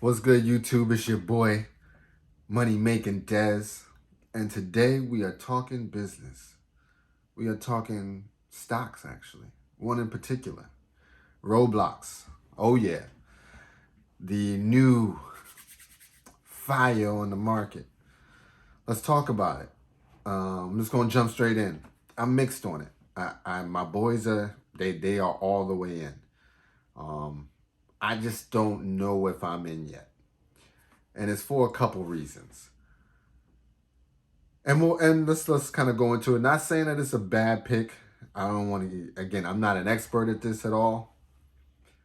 What's good, YouTube? It's your boy, Money Making Dez. And today we are talking business. We are talking stocks, actually. One in particular, Roblox. Oh, yeah. The new fire on the market. Let's talk about it. I'm just going to jump straight in. I'm mixed on it. My boys they are all the way in. I just don't know if I'm in yet. And it's for a couple reasons. And let's kind of go into it. Not saying that it's a bad pick. I don't want to. Again, I'm not an expert at this at all.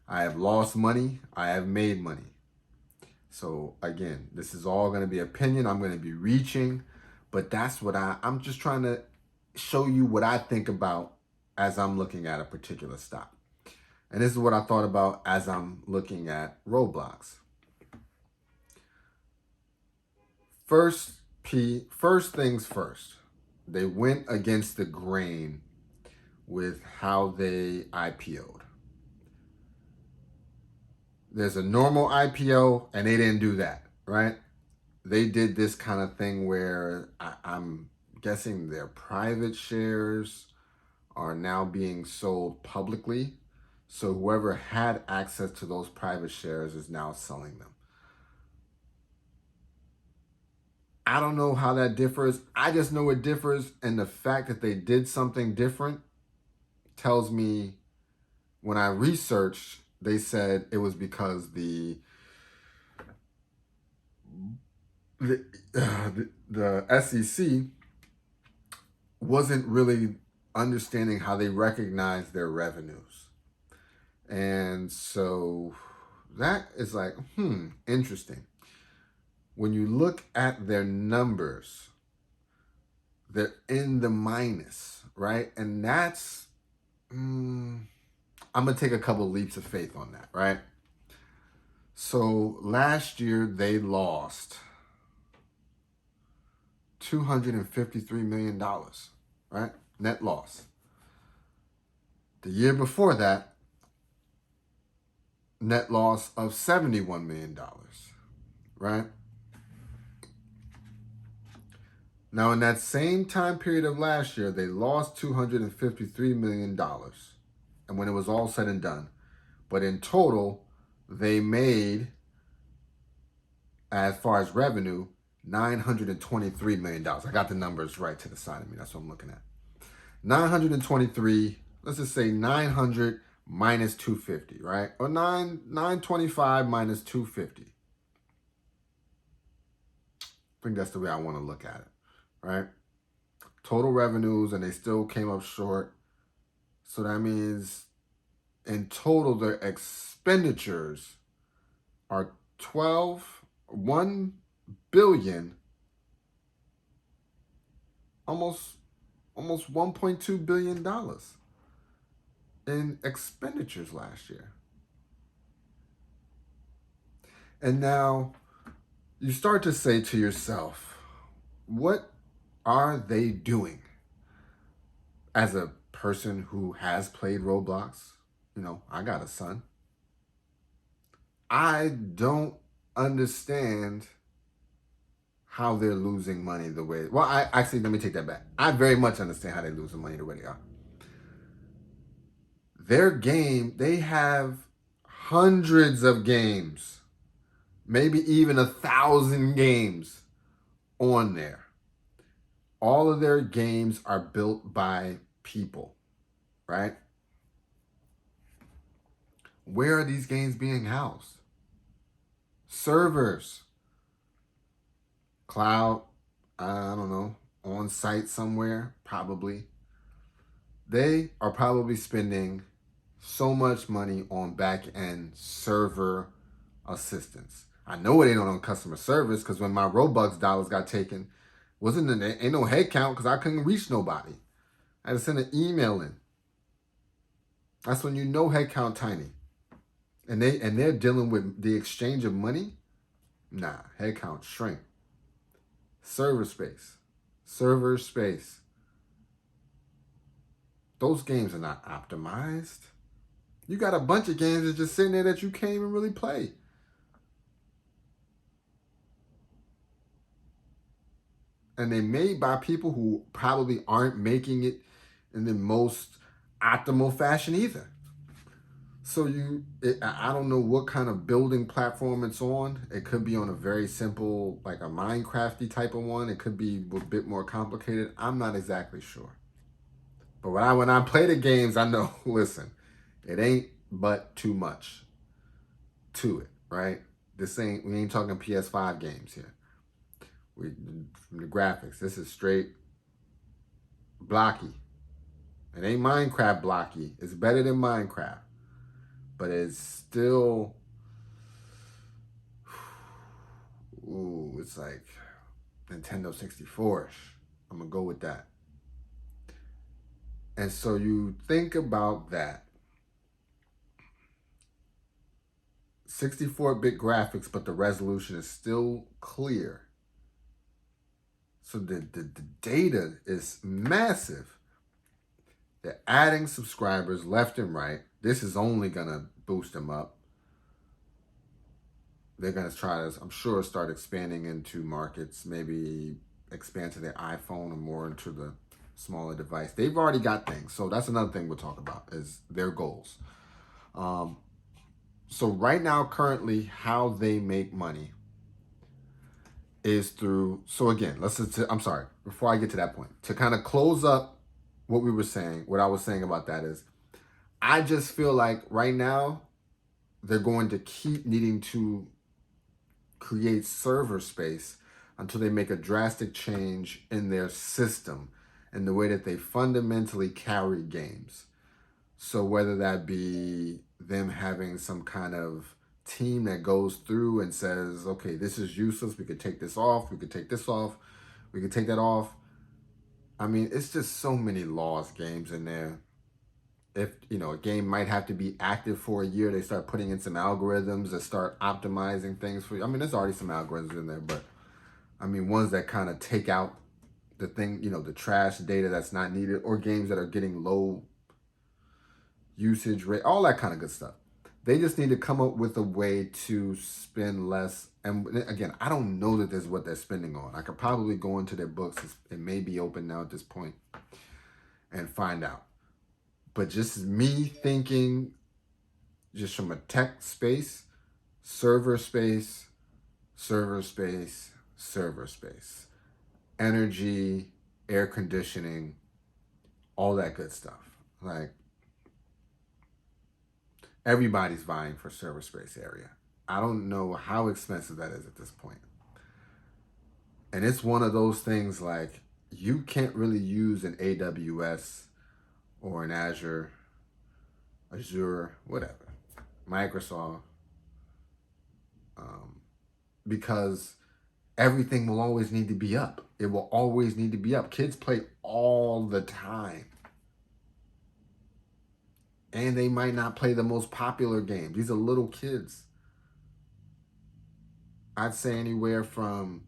I have lost money. I have made money. So again, this is all going to be opinion. I'm going to be reaching, but that's what I'm just trying to show you what I think about as I'm looking at a particular stock. And this is what I thought about as I'm looking at Roblox. First things first, they went against the grain with how they IPO'd. There's a normal IPO, and they didn't do that, right? They did this kind of thing where I'm guessing their private shares are now being sold publicly. So whoever had access to those private shares is now selling them. I don't know how that differs. I just know it differs. And the fact that they did something different tells me, when I researched, they said it was because the SEC wasn't really understanding how they recognize their revenues. And so that is like, interesting. When you look at their numbers, they're in the minus, right? And that's, I'm going to take a couple leaps of faith on that, right? So last year they lost $253 million, right? Net loss. The year before that, net loss of $71 million, right? Now, in that same time period of last year, they lost $253 million. And when it was all said and done, but in total, they made, as far as revenue, $923 million. I got the numbers right to the side of me. That's what I'm looking at. 923, let's just say 900 minus 250, right? Or 925 minus 250. I think that's the way I want to look at it. Right? Total revenues, and they still came up short. So that means in total, their expenditures are 1 billion, almost $1.2 billion in expenditures last year. And now you start to say to yourself, what are they doing? As a person who has played Roblox, I got a son. I don't understand how they're losing money the way. Well, let me take that back. I very much understand how they're losing money the way they are. Their game, they have hundreds of games, maybe even 1,000 games on there. All of their games are built by people, right? Where are these games being housed? Servers. Cloud, I don't know, on site somewhere, probably. They are probably spending so much money on back-end server assistance. I know it ain't on customer service, because when my Robux dollars got taken, ain't no head count because I couldn't reach nobody. I had to send an email in. That's when you know head count tiny. And they're dealing with the exchange of money. Nah, head count shrink. Server space. Those games are not optimized. You got a bunch of games that's just sitting there that you can't even really play. and they're made by people who probably aren't making it in the most optimal fashion either. So I don't know what kind of building platform it's on. It could be on a very simple, like a Minecrafty type of one. It could be a bit more complicated. I'm not exactly sure. But when I play the games, I know, listen, it ain't but too much to it, right? We ain't talking PS5 games here. From the graphics, this is straight blocky. It ain't Minecraft blocky. It's better than Minecraft. But it's still, ooh, it's like Nintendo 64-ish. I'm gonna go with that. And so you think about that. 64-bit graphics, but the resolution is still clear. So the data is massive. They're adding subscribers left and right. This is only gonna boost them up. They're gonna try to, I'm sure, start expanding into markets, maybe expand to their iPhone or more into the smaller device. They've already got things. So that's another thing we'll talk about is their goals. So right now, currently, how they make money is through, so again, I'm sorry, before I get to that point, to kind of close up what we were saying, what I was saying about that is, I just feel like right now, they're going to keep needing to create server space until they make a drastic change in their system and the way that they fundamentally carry games. So whether that be them having some kind of team that goes through and says, okay, this is useless. We could take this off. We could take this off. We could take that off. I mean, it's just so many lost games in there. If, a game might have to be active for a year, they start putting in some algorithms that start optimizing things for you. I mean, there's already some algorithms in there, but I mean, ones that kind of take out the thing, the trash data that's not needed, or games that are getting low usage rate, all that kind of good stuff. They just need to come up with a way to spend less. And again, I don't know that this is what they're spending on. I could probably go into their books. It may be open now at this point and find out. But just me thinking, just from a tech space, server space, server space, server space, energy, air conditioning, all that good stuff. Like, everybody's vying for server space area. I don't know how expensive that is at this point. And it's one of those things like, you can't really use an AWS or an Azure, whatever, Microsoft, because everything will always need to be up. It will always need to be up. Kids play all the time. And they might not play the most popular games. These are little kids. I'd say anywhere from,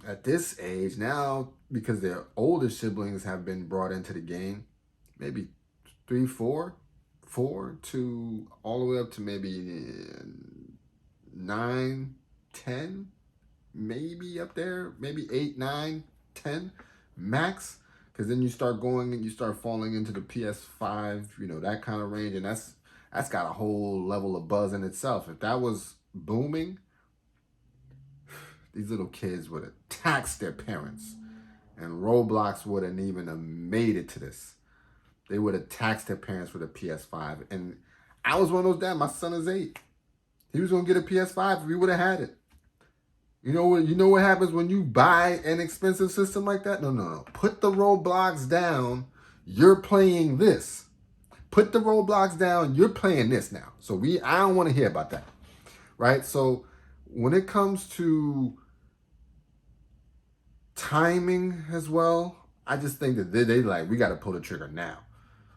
at this age now, because their older siblings have been brought into the game, maybe 3, 4 to all the way up to maybe 9, 10, maybe up there, maybe 8, 9, 10 max. Because then you start going and you start falling into the PS5, that kind of range. And that's got a whole level of buzz in itself. If that was booming, these little kids would have taxed their parents. And Roblox wouldn't even have made it to this. They would have taxed their parents with a PS5. And I was one of those dads. My son is 8. He was going to get a PS5 if we would have had it. You know what happens when you buy an expensive system like that? No. Put the Roblox down. You're playing this. Put the Roblox down. You're playing this now. So I don't want to hear about that. Right? So when it comes to timing as well, I just think that they like, we got to pull the trigger now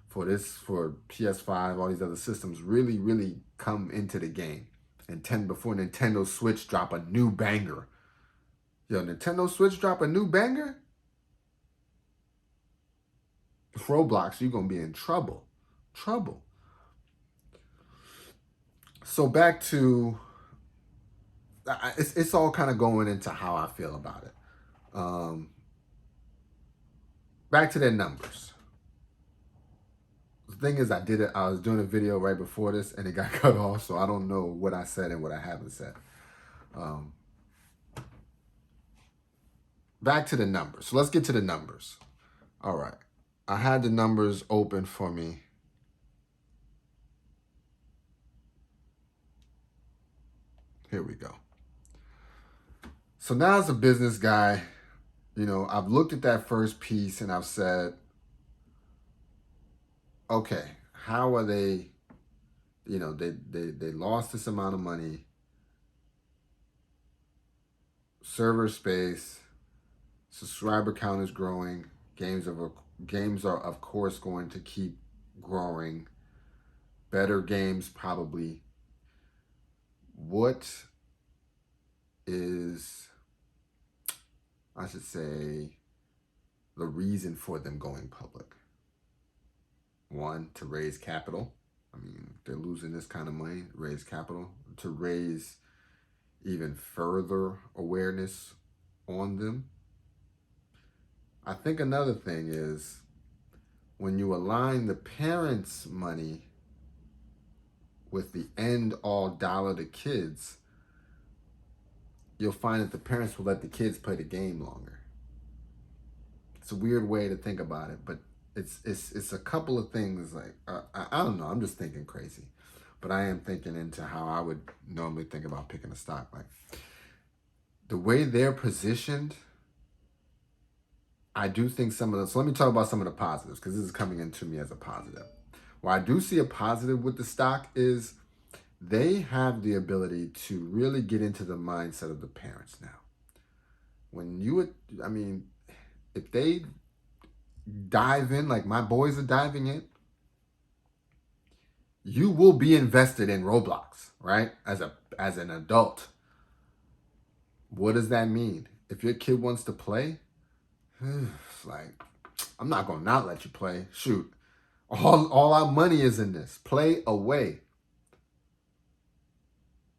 for PS5, all these other systems really, really come into the game. And before Nintendo Switch drop a new banger. Nintendo Switch drop a new banger? Roblox, you're going to be in trouble. So back to it's all kind of going into how I feel about it. Back to their numbers. The thing is, I was doing a video right before this and it got cut off, so I don't know what I said and what I haven't said. Back to the numbers. So let's get to the numbers. All right. I had the numbers open for me. Here we go. So now as a business guy, I've looked at that first piece and I've said, okay, how are they, they lost this amount of money, server space, subscriber count is growing, games are of course going to keep growing, better games probably. What is, I should say, the reason for them going public? One, to raise capital. I mean, they're losing this kind of money, raise capital, to raise even further awareness on them. I think another thing is when you align the parents' money with the end all dollar to kids, you'll find that the parents will let the kids play the game longer. It's a weird way to think about it, but it's a couple of things. Like I don't know, I'm just thinking crazy, but I am thinking into how I would normally think about picking a stock. Like the way they're positioned, I do think so let me talk about some of the positives, because this is coming into me as a positive. Where I do see a positive with the stock is they have the ability to really get into the mindset of the parents now. If they dive in like my boys are diving in, you will be invested in Roblox, right? As an adult. What does that mean? If your kid wants to play, it's like, I'm not going to not let you play. Shoot. All our money is in this. Play away.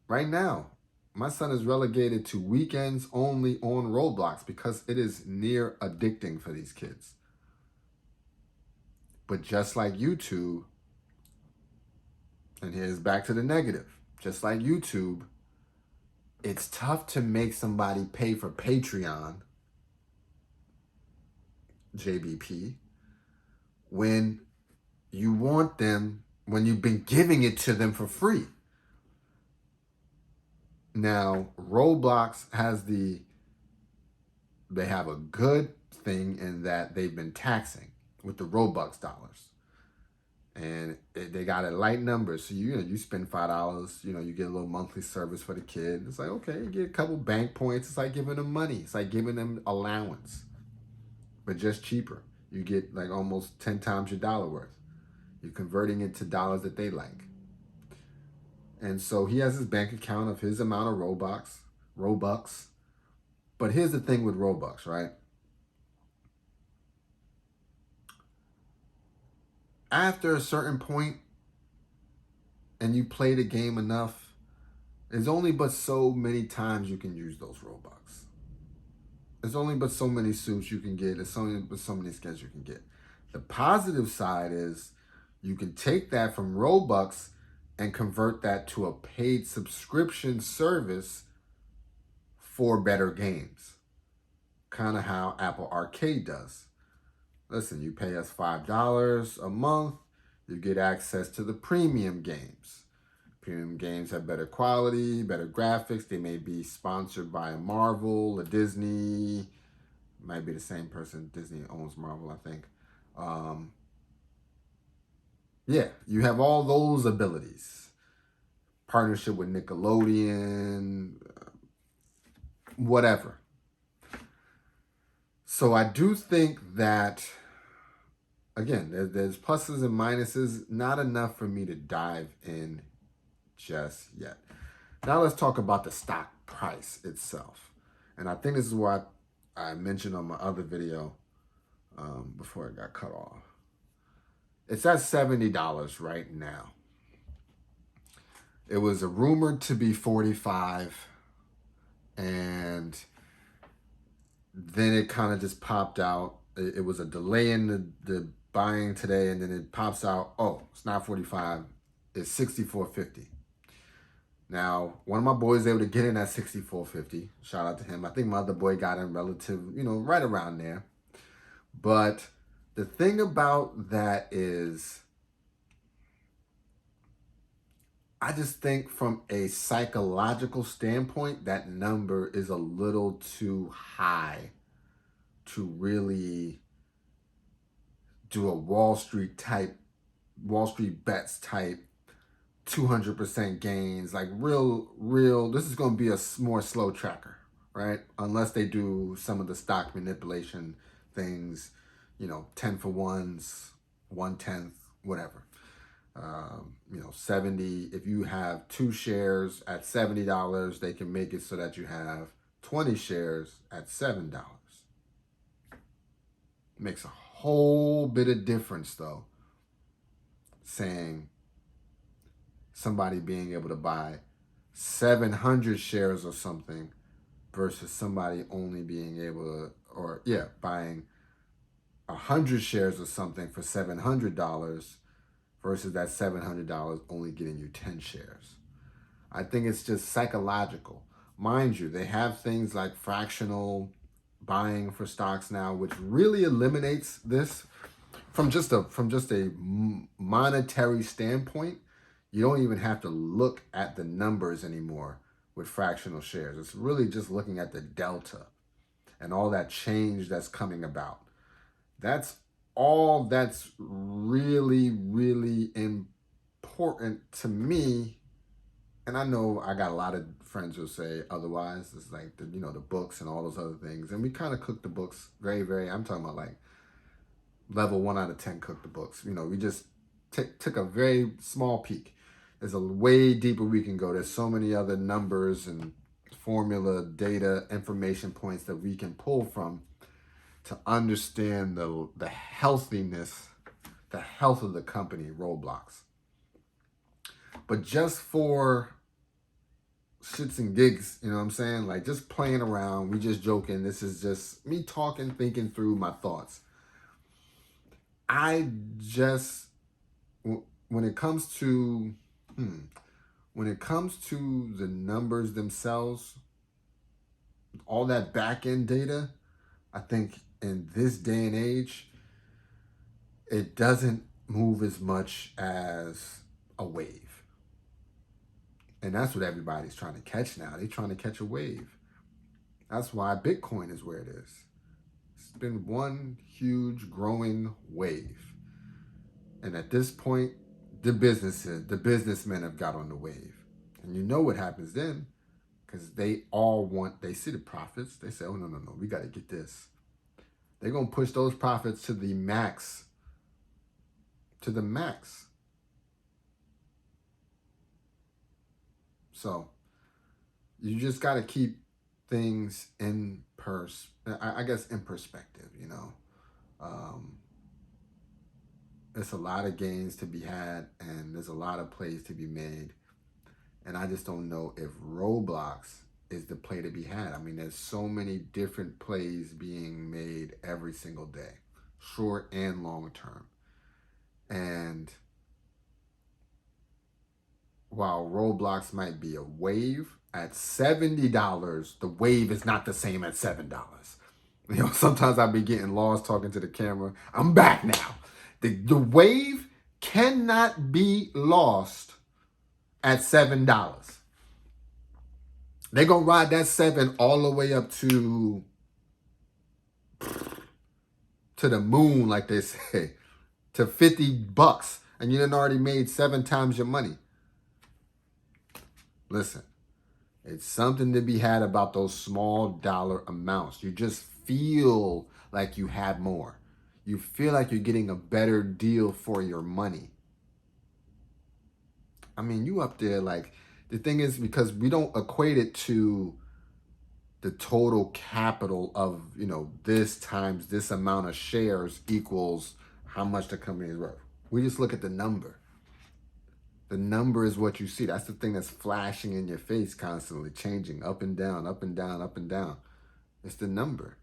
Right now, my son is relegated to weekends only on Roblox because it is near addicting for these kids. But just like YouTube, and here's back to the negative, just like YouTube, it's tough to make somebody pay for Patreon, JBP, when you've been giving it to them for free. Now, Roblox they have a good thing in that they've been taxing with the Robux dollars. And they got a light number. So, you spend $5, you get a little monthly service for the kid. It's like, okay, you get a couple bank points. It's like giving them money. It's like giving them allowance, but just cheaper. You get like almost 10 times your dollar worth. You're converting it to dollars that they like. And so he has his bank account of his amount of Robux. But here's the thing with Robux, right? After a certain point, and you play the game enough, there's only but so many times you can use those Robux. There's only but so many suits you can get. There's only but so many skins you can get. The positive side is you can take that from Robux and convert that to a paid subscription service for better games. Kind of how Apple Arcade does. Listen, you pay us $5 a month, you get access to the premium games. Premium games have better quality, better graphics. They may be sponsored by a Marvel, a Disney. Might be the same person. Disney owns Marvel, I think. Yeah, you have all those abilities. Partnership with Nickelodeon, whatever. So I do think that, again, there's pluses and minuses, not enough for me to dive in just yet. Now let's talk about the stock price itself. And I think this is what I mentioned on my other video before it got cut off. It's at $70 right now. It was rumored to be $45. and then it kind of just popped out. It was a delay in the buying today, and then it pops out, oh, it's not 45, it's 64.50. Now, one of my boys was able to get in at 64.50. Shout out to him. I think my other boy got in relative, right around there. But the thing about that is, I just think from a psychological standpoint, that number is a little too high to really do a Wall Street bets type 200% gains, like real. This is going to be a more slow tracker, right? Unless they do some of the stock manipulation things, 10 for ones, 1/10, whatever. 70, if you have 2 shares at $70, they can make it so that you have 20 shares at $7. Makes a whole bit of difference, though, saying somebody being able to buy 700 shares or something versus somebody only being able to, buying 100 shares or something for $700 versus that $700 only getting you 10 shares. I think it's just psychological. Mind you, they have things like fractional buying for stocks now, which really eliminates this from just a monetary standpoint. You don't even have to look at the numbers anymore with fractional shares. It's really just looking at the delta and all that change that's coming about. That's all that's really, really important to me. And I know I got a lot of friends who say otherwise. It's like the books and all those other things. And we kind of cook the books very, very, I'm talking about like level 1 out of 10 cook the books. We just took a very small peek. There's a way deeper we can go. There's so many other numbers and formula, data, information points that we can pull from to understand the healthiness, the health of the company, Roblox. But just for shits and gigs, you know what I'm saying? Like just playing around, we just joking. This is just me talking, thinking through my thoughts. I just, when it comes to the numbers themselves, all that back end data, I think in this day and age, it doesn't move as much as a wave. And that's what everybody's trying to catch now. They're trying to catch a wave. That's why Bitcoin is where it is. It's been one huge growing wave. And at this point, the businessmen have got on the wave. And you know what happens then, because they see the profits. They say, oh, no, we got to get this. They're going to push those profits to the max. So you just got to keep things in perspective, There's a lot of gains to be had, and there's a lot of plays to be made. And I just don't know if Roblox is the play to be had. I mean, there's so many different plays being made every single day, short and long term. And while Roblox might be a wave, at $70, the wave is not the same at $7. Sometimes I'll be getting lost talking to the camera. I'm back now. The wave cannot be lost at $7. They're going to ride that 7 all the way up to the moon, like they say, to $50, and you done already made 7 times your money. Listen, it's something to be had about those small dollar amounts. You just feel like you have more. You feel like you're getting a better deal for your money. I mean, you up there, like, the thing is, because we don't equate it to the total capital of, this times this amount of shares equals how much the company is worth. We just look at the number. The number is what you see. That's the thing that's flashing in your face constantly, changing up and down, up and down, up and down. It's the number.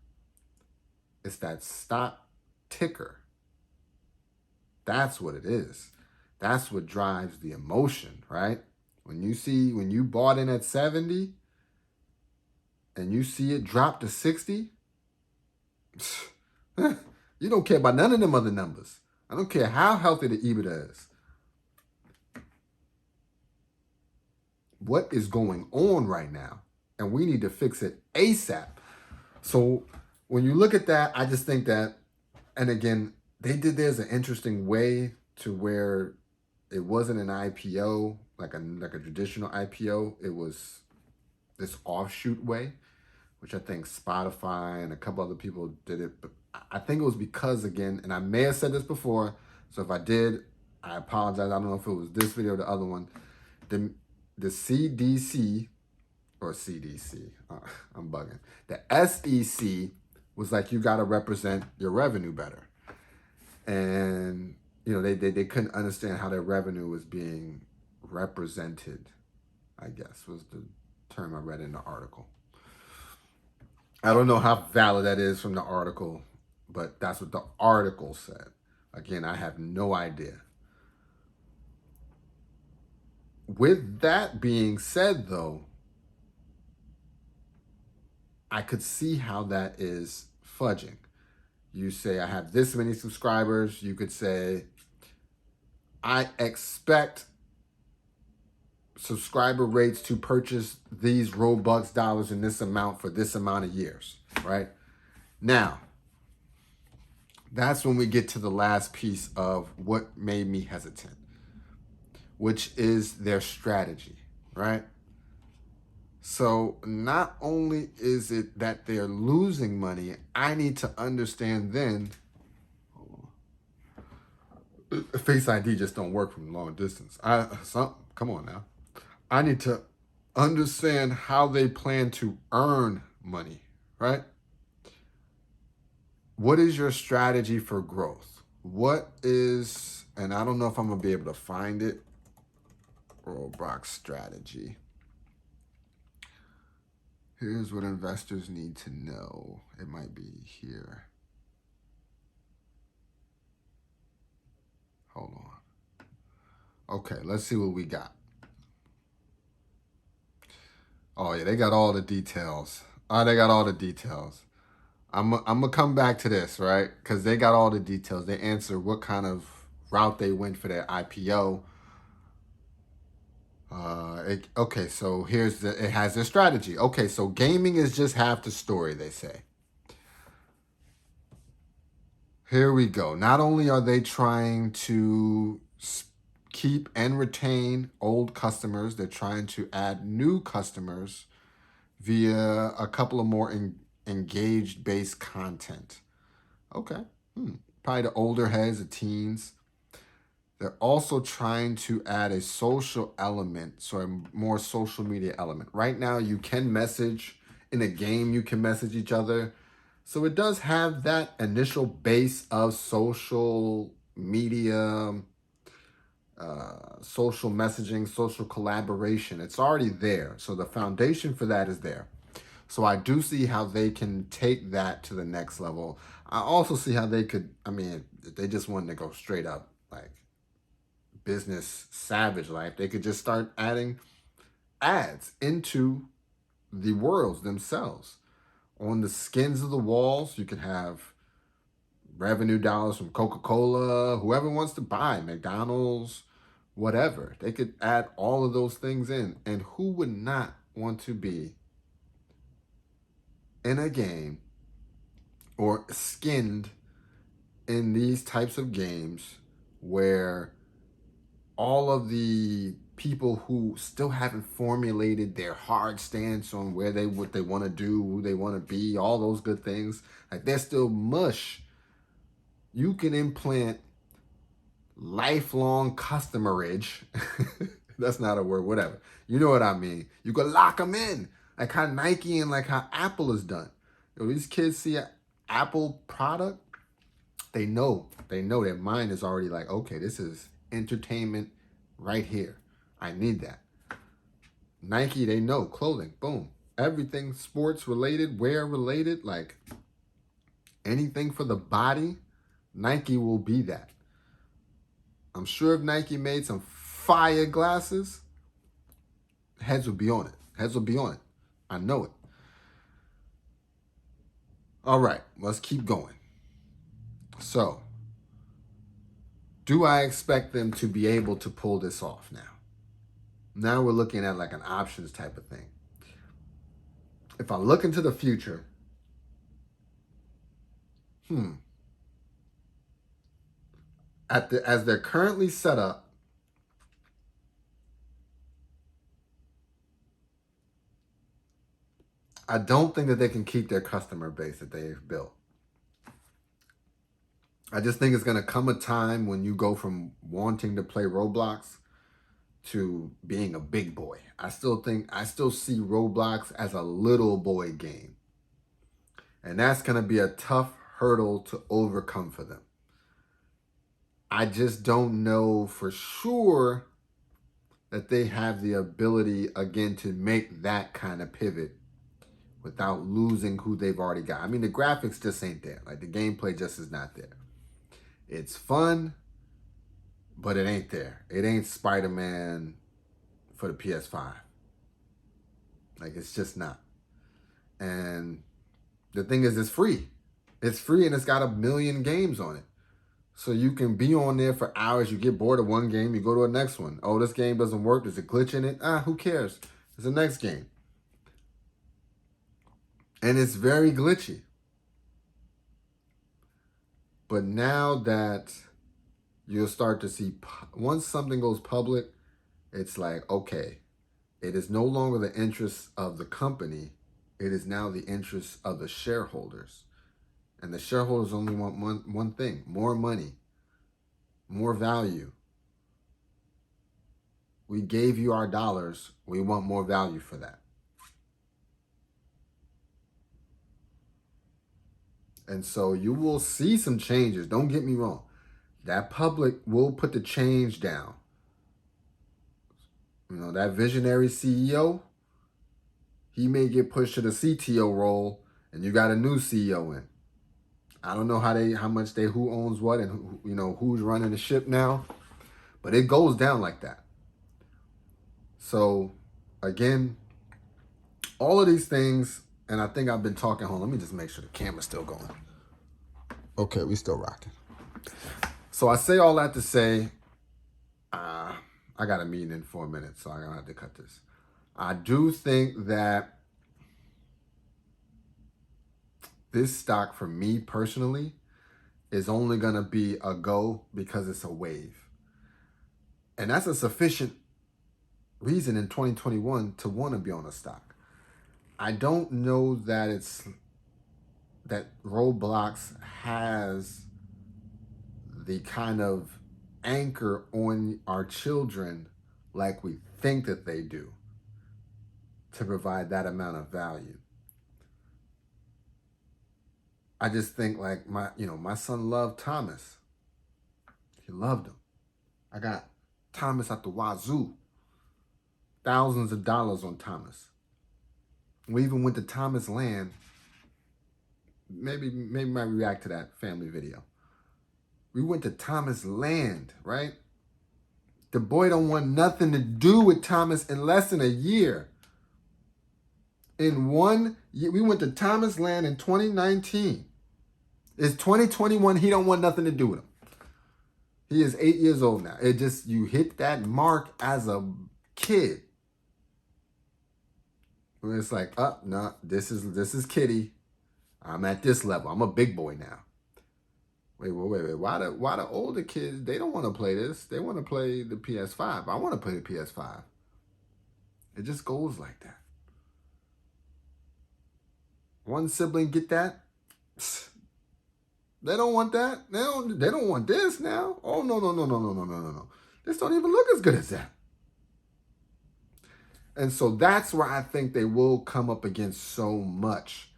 It's that stock ticker. That's what it is. That's what drives the emotion, right? When you bought in at 70 and you see it drop to 60, you don't care about none of them other numbers. I don't care how healthy the EBITDA is. What is going on right now? And we need to fix it ASAP. So when you look at that, I just think that, and again, they did this an interesting way to where it wasn't an IPO, like a traditional IPO. It was this offshoot way, which I think Spotify and a couple other people did it. But I think it was because, again, and I may have said this before, so if I did, I apologize. I don't know if it was this video or the other one. The CDC, or CDC, I'm bugging. The SEC was like, you got to represent your revenue better. And, they couldn't understand how their revenue was being represented, I guess, was the term I read in the article. I don't know how valid that is from the article, but that's what the article said. Again, I have no idea. With that being said, though, I could see how that is fudging. You say, I have this many subscribers. You could say, I expect subscriber rates to purchase these Robux dollars in this amount for this amount of years, right? Now, that's when we get to the last piece of what made me hesitant, which is their strategy, right? So not only is it that they're losing money, I need to understand then, Face ID just don't work from long distance. Come on now. I need to understand how they plan to earn money, right? What is your strategy for growth? What is, and I don't know if I'm going to be able to find it, Roblox strategy. Here's what investors need to know. It might be here. Hold on. Okay, let's see what we got. Oh, yeah, they got all the details. They got all the details. I'm going to come back to this, right? Because they got all the details. They answer what kind of route they went for their IPO. Okay, so it has their strategy. Okay, so gaming is just half the story, they say. Here we go. Not only are they trying to keep and retain old customers, they're trying to add new customers via a couple of more engaged-based content. Okay. Probably the older heads, the teens. They're also trying to add a social element, so a more social media element. Right now, you can message in a game, you can message each other. So it does have that initial base of social media, social messaging, social collaboration. It's already there. So the foundation for that is there. So I do see how they can take that to the next level. I also see how they could, if they just wanted to go straight up, like business savage life, they could just start adding ads into the worlds themselves. On the skins of the walls, you could have revenue dollars from Coca-Cola, whoever wants to buy, McDonald's, whatever. They could add all of those things in. And who would not want to be in a game or skinned in these types of games where all of the people who still haven't formulated their hard stance on what they want to do, who they want to be, all those good things, like they're still mush. You can implant lifelong customerage. That's not a word, whatever. You know what I mean. You can lock them in, like how Nike and like how Apple has done. These kids see an Apple product, they know their mind is already like, okay, this is entertainment right here. I need that. Nike, they know clothing, boom. Everything sports related, wear related, like anything for the body, Nike will be that. I'm sure if Nike made some fire glasses, heads would be on it. Heads would be on it. I know it. All right, let's keep going. So, do I expect them to be able to pull this off now? Now we're looking at like an options type of thing. If I look into the future, as they're currently set up, I don't think that they can keep their customer base that they've built. I just think it's going to come a time when you go from wanting to play Roblox to being a big boy. I still see Roblox as a little boy game. And that's going to be a tough hurdle to overcome for them. I just don't know for sure that they have the ability, again, to make that kind of pivot without losing who they've already got. I mean, the graphics just ain't there. Like, the gameplay just is not there. It's fun, but it ain't there. It ain't Spider-Man for the PS5. Like, it's just not. And the thing is, it's free. It's free and it's got 1 million games on it. So you can be on there for hours. You get bored of one game, you go to the next one. Oh, this game doesn't work. There's a glitch in it. Who cares? It's the next game. And it's very glitchy. But now that you'll start to see, once something goes public, it's like, okay, it is no longer the interests of the company. It is now the interests of the shareholders. And the shareholders only want one thing: more money, more value. We gave you our dollars. We want more value for that. And so you will see some changes. Don't get me wrong. That public will put the change down. You know, that visionary CEO, he may get pushed to the CTO role and you got a new CEO in. I don't know who owns what and who's running the ship now, but it goes down like that. So again, all of these things, and I think I've been talking, let me just make sure the camera's still going. Okay, we still rocking. So I say all that to say, I got a meeting in 4 minutes, so I'm gonna have to cut this. I do think that this stock, for me personally, is only gonna be a go because it's a wave. And that's a sufficient reason in 2021 to want to be on a stock. I don't know that Roblox has the kind of anchor on our children like we think that they do to provide that amount of value. I just think like my son loved Thomas. He loved him. I got Thomas at the wazoo. Thousands of dollars on Thomas. We even went to Thomas Land. Maybe might react to that family video. We went to Thomas Land, right? The boy don't want nothing to do with Thomas in less than a year. In 1 year, we went to Thomas Land in 2019. It's 2021. He don't want nothing to do with him. He is 8 years old now. It just, you hit that mark as a kid. When it's like, no, this is Kitty. I'm at this level. I'm a big boy now. Wait. Why the older kids, they don't want to play this. They want to play the PS5. I want to play the PS5. It just goes like that. One sibling get that. They don't want that. They don't want this now. Oh, no. This don't even look as good as that. And so that's where I think they will come up against so much.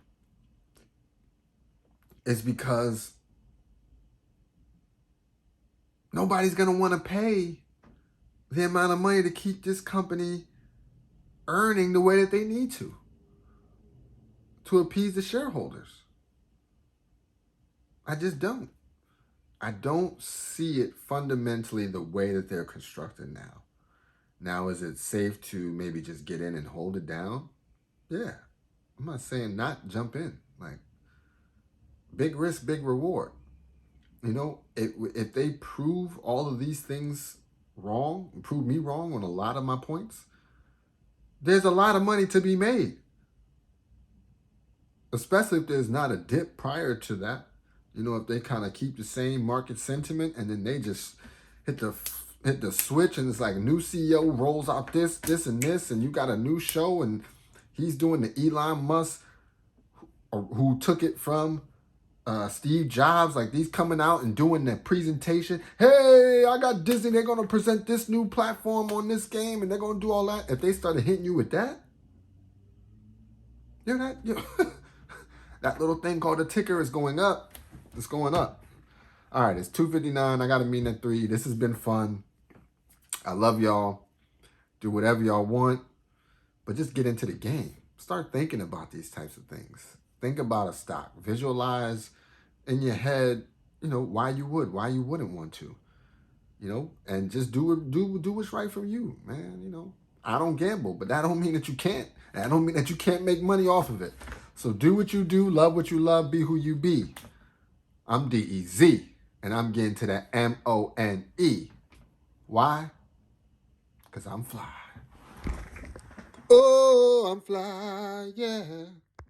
Is because nobody's going to want to pay the amount of money to keep this company earning the way that they need to appease the shareholders. I just don't. I don't see it fundamentally the way that they're constructed now. Now, is it safe to maybe just get in and hold it down? Yeah. I'm not saying not jump in. Like, big risk, big reward. You know, if they prove all of these things wrong, prove me wrong on a lot of my points, there's a lot of money to be made. Especially if there's not a dip prior to that. You know, if they kind of keep the same market sentiment and then they just hit the switch and it's like new CEO rolls out this, and this, and you got a new show and he's doing the Elon Musk who took it from Steve Jobs, like these coming out and doing the presentation. Hey, I got Disney. They're going to present this new platform on this game and they're going to do all that. If they started hitting you with that, that little thing called the ticker is going up. It's going up. All right, it's 2:59. I got a meeting at 3. This has been fun. I love y'all. Do whatever y'all want, but just get into the game. Start thinking about these types of things. Think about a stock. Visualize in your head, why you wouldn't want to, and just do what's right for you, man. I don't gamble, but that don't mean that you can't. That don't mean that you can't make money off of it. So do what you do, love what you love, be who you be. I'm DEZ, and I'm getting to that MONE. Why? Because I'm fly. Oh, I'm fly, yeah.